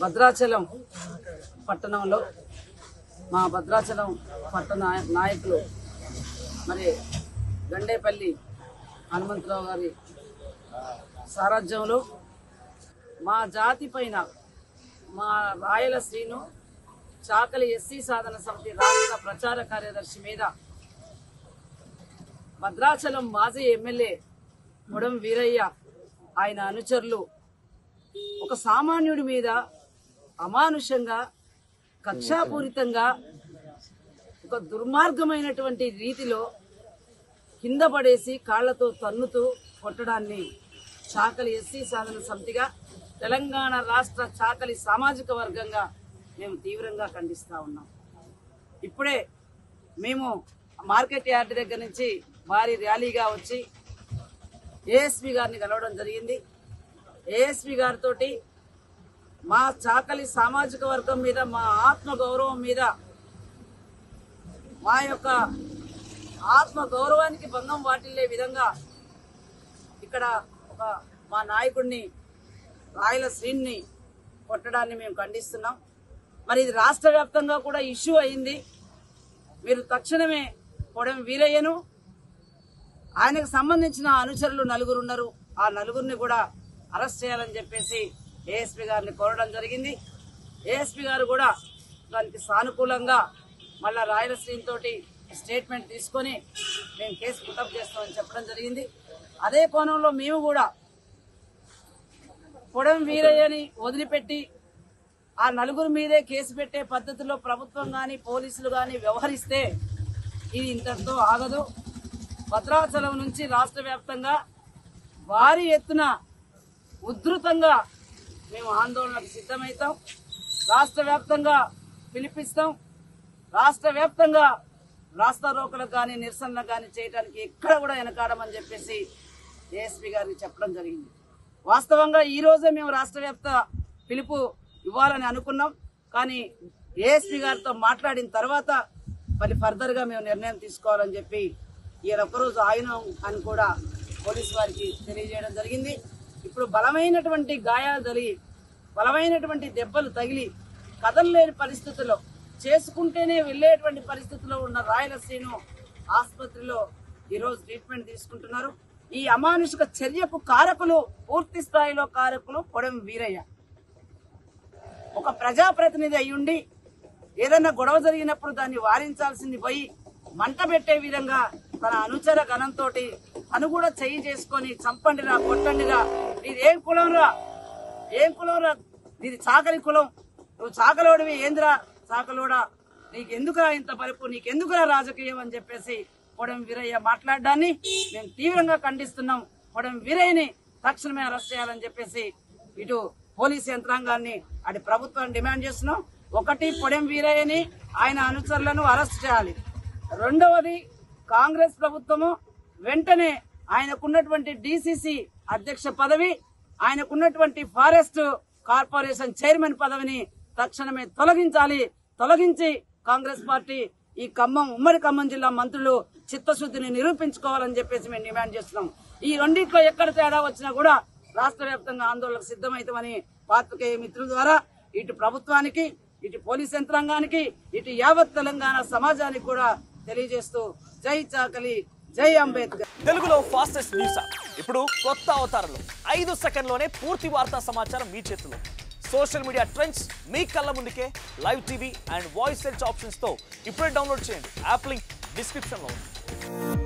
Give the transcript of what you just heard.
భద్రాచలం పట్టణంలో మా భద్రాచలం పట్టణ నాయకులు మరి గండేపల్లి హనుమంతరావు గారి సారథ్యంలో మా జాతి పైన మా రాయల శ్రీను చాకలి ఎస్సీ సాధన సమితి రాష్ట్ర ప్రచార కార్యదర్శి మీద భద్రాచలం మాజీ ఎమ్మెల్యే మొడం వీరయ్య ఆయన అనుచరులు ఒక సామాన్యుడి మీద అమానుషంగా కక్షాపూరితంగా ఒక దుర్మార్గమైనటువంటి రీతిలో కింద పడేసి కాళ్లతో తన్నుతూ కొట్టడాన్ని చాకలి ఎస్సీ సాధన సమితిగా తెలంగాణ రాష్ట్ర చాకలి సామాజిక వర్గంగా మేము తీవ్రంగా ఖండిస్తా ఉన్నాం. ఇప్పుడే మేము మార్కెట్ యార్డ్ దగ్గర నుంచి భారీ ర్యాలీగా వచ్చి ఏఎస్పీ గారిని కలవడం జరిగింది. ఏఎస్పీ గారితో మా చాకలి సామాజిక వర్గం మీద, మా ఆత్మ గౌరవం మీద, మా యొక్క ఆత్మ గౌరవానికి భంగం వాటిల్లే విధంగా ఇక్కడ ఒక మా నాయకుడిని రాయల శ్రీని కొట్టడాన్ని మేము ఖండిస్తున్నాం. మరి ఇది రాష్ట్ర వ్యాప్తంగా కూడా ఇష్యూ అయింది. మీరు తక్షణమే కొడం వీరయ్యను, ఆయనకు సంబంధించిన అనుచరులు నలుగురు ఉన్నారు, ఆ నలుగురిని కూడా అరెస్ట్ చేయాలని చెప్పేసి ఏఎస్పీ గారిని కోరడం జరిగింది. ఏఎస్పీ గారు కూడా దానికి సానుకూలంగా మళ్ళా రాయలసీమ తోటి స్టేట్మెంట్ తీసుకొని మేము కేసు పుటప్ చేస్తామని చెప్పడం జరిగింది. అదే కోణంలో మేము కూడా కొడం వీరయ్యని వదిలిపెట్టి ఆ నలుగురు మీదే కేసు పెట్టే పద్ధతిలో ప్రభుత్వం కానీ పోలీసులు కానీ వ్యవహరిస్తే ఇది ఇంతటితో ఆగదు. భద్రాచలం నుంచి రాష్ట్ర వ్యాప్తంగా భారీ ఎత్తున ఉధృతంగా మేము ఆందోళనకు సిద్ధమవుతాం. రాష్ట్ర వ్యాప్తంగా పిలిపిస్తాం. రాష్ట్ర వ్యాప్తంగా రాస్తా రోకలకు కానీ నిరసనలకు కానీ చేయడానికి ఎక్కడ కూడా వెనకాడమని చెప్పేసి ఏఎస్పీ గారికి చెప్పడం జరిగింది. వాస్తవంగా ఈ రోజే మేము రాష్ట్ర వ్యాప్త పిలుపు ఇవ్వాలని అనుకున్నాం. కానీ ఏఎస్పీ గారితో మాట్లాడిన తర్వాత మళ్ళీ ఫర్దర్గా మేము నిర్ణయం తీసుకోవాలని చెప్పి ఈయన ఒక్కరోజు ఆగినాం అని కూడా పోలీసు వారికి తెలియజేయడం జరిగింది. ఇప్పుడు బలమైనటువంటి గాయాలు జరిగి, బలమైనటువంటి దెబ్బలు తగిలి కదలలేని పరిస్థితుల్లో, చేసుకుంటేనే వెళ్లేటువంటి పరిస్థితుల్లో ఉన్న రాయలసీను ఆసుపత్రిలో ఈరోజు ట్రీట్మెంట్ తీసుకుంటున్నారు. ఈ అమానుషిక చర్యకు కారకులు, పూర్తి స్థాయిలో కారకులు కొడం వీరయ్య. ఒక ప్రజాప్రతినిధి అయ్యుండి ఏదన్నా గొడవ జరిగినప్పుడు దాన్ని వారించాల్సింది పోయి మంట పెట్టే విధంగా తన అనుచర గణంతో తను కూడా చెయ్యి చేసుకొని చంపండిరా, కొట్టండిరా, ఇది ఏం కులంరా, ఏం కులంరా, ఇది చాకలి కులం, నువ్వు చాకలోడివి, ఏందిరా చాకలోడా, నీకెందుకురా ఇంత పరుపు, నీకెందుకురా రాజకీయం అని చెప్పేసి కొడం వీరయ్య మాట్లాడడాన్ని మేము తీవ్రంగా ఖండిస్తున్నాం. కొడం వీరయ్యని తక్షణమే అరెస్ట్ చేయాలని చెప్పేసి ఇటు పోలీస్ యంత్రాంగాన్ని, అటు ప్రభుత్వాన్ని డిమాండ్ చేస్తున్నాం. ఒకటి, కొడం వీరయ్యని ఆయన అనుచరులను అరెస్ట్ చేయాలి. రెండవది, కాంగ్రెస్ ప్రభుత్వము వెంటనే ఆయనకున్నటువంటి డిసిసి అధ్యక్ష పదవి, ఆయనకున్నటువంటి ఫారెస్ట్ కార్పొరేషన్ చైర్మన్ పదవిని తక్షణమే తొలగించాలి. తొలగించి కాంగ్రెస్ పార్టీ ఈ ఉమ్మడి ఖమ్మం జిల్లా మంత్రులు చిత్తశుద్ధిని నిరూపించుకోవాలని చెప్పేసి మేము డిమాండ్ చేస్తున్నాం. ఈ రెండిట్లో ఎక్కడ తేడా వచ్చినా కూడా రాష్ట్ర వ్యాప్తంగా ఆందోళనకు సిద్ధమవుతామని పాత్రికేయ మిత్రుల ద్వారా ఇటు ప్రభుత్వానికి, ఇటు పోలీస్ యంత్రాంగానికి, ఇటు యావత్ తెలంగాణ సమాజానికి కూడా తెలియజేస్తూ జై చాకలి, జై అంబేద్కర్. తెలుగులో ఫాస్టెస్ట్ న్యూస్ ఇప్పుడు కొత్త అవతారంలో 5 సెకండ్లోనే పూర్తి వార్తా సమాచారం మీ చేతిలో. సోషల్ మీడియా ట్రెండ్స్ మీ కళ్ళ ముందుకే live TV and voice search options తో ఇప్పుడే డౌన్లోడ్ చేయండి. యాప్ లింక్ డిస్క్రిప్షన్ లో ఉంది.